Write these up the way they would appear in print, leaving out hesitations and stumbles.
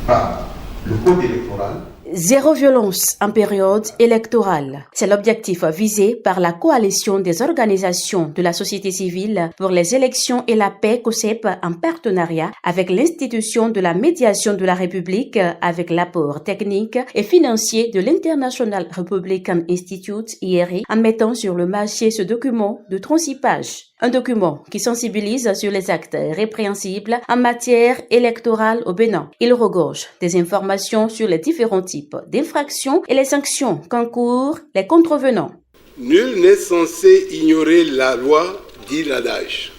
par le code électoral. Zéro violence en période électorale. C'est l'objectif visé par la coalition des organisations de la société civile pour les élections et la paix COSEP en partenariat avec l'institution de la médiation de la République avec l'apport technique et financier de l'International Republican Institute IRI en mettant sur le marché ce document de 36 pages. Un document qui sensibilise sur les actes répréhensibles en matière électorale au Bénin. Il regorge des informations sur les différents types d'infractions et les sanctions qu'encourent les contrevenants. Nul n'est censé ignorer la loi, dit l'adage.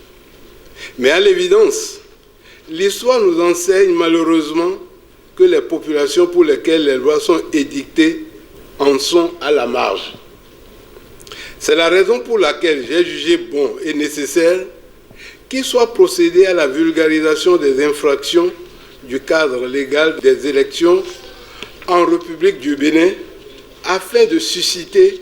Mais à l'évidence, l'histoire nous enseigne malheureusement que les populations pour lesquelles les lois sont édictées en sont à la marge. C'est la raison pour laquelle j'ai jugé bon et nécessaire qu'il soit procédé à la vulgarisation des infractions du cadre légal des élections en République du Bénin afin de susciter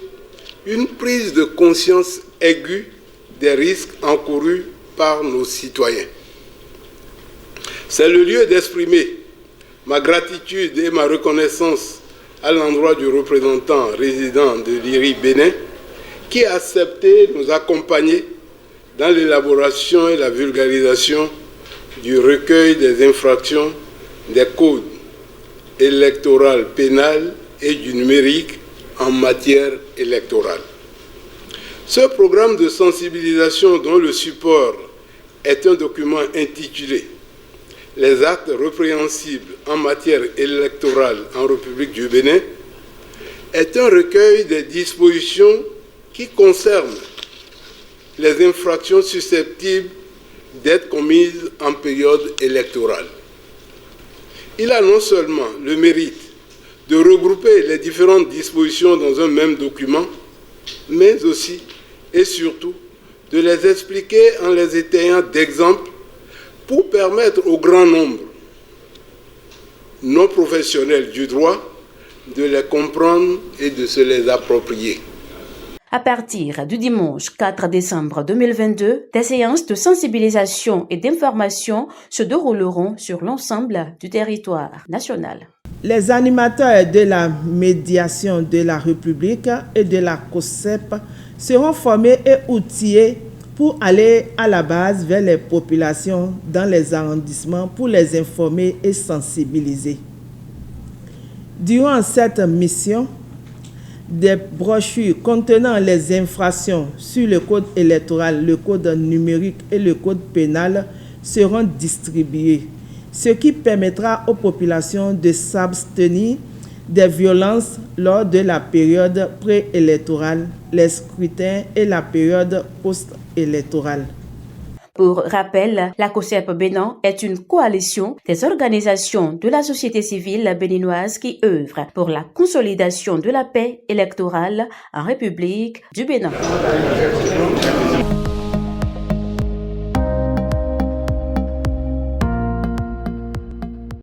une prise de conscience aiguë des risques encourus par nos citoyens. C'est le lieu d'exprimer ma gratitude et ma reconnaissance à l'endroit du représentant résident de l'IRI Bénin qui a accepté de nous accompagner dans l'élaboration et la vulgarisation du recueil des infractions des codes électoral, pénal et du numérique en matière électorale. Ce programme de sensibilisation dont le support est un document intitulé « Les actes répréhensibles en matière électorale en République du Bénin » est un recueil des dispositions qui concernent les infractions susceptibles d'être commises en période électorale. Il a non seulement le mérite de regrouper les différentes dispositions dans un même document, mais aussi et surtout de les expliquer en les étayant d'exemples pour permettre au grand nombre non professionnels du droit de les comprendre et de se les approprier. À partir du dimanche 4 décembre 2022, des séances de sensibilisation et d'information se dérouleront sur l'ensemble du territoire national. Les animateurs de la médiation de la République et de la COSEP seront formés et outillés pour aller à la base vers les populations dans les arrondissements pour les informer et sensibiliser. Durant cette mission, des brochures contenant les infractions sur le code électoral, le code numérique et le code pénal seront distribuées, ce qui permettra aux populations de s'abstenir des violences lors de la période préélectorale, les scrutins et la période post-électorale. Pour rappel, la COSEP Bénin est une coalition des organisations de la société civile béninoise qui œuvrent pour la consolidation de la paix électorale en République du Bénin.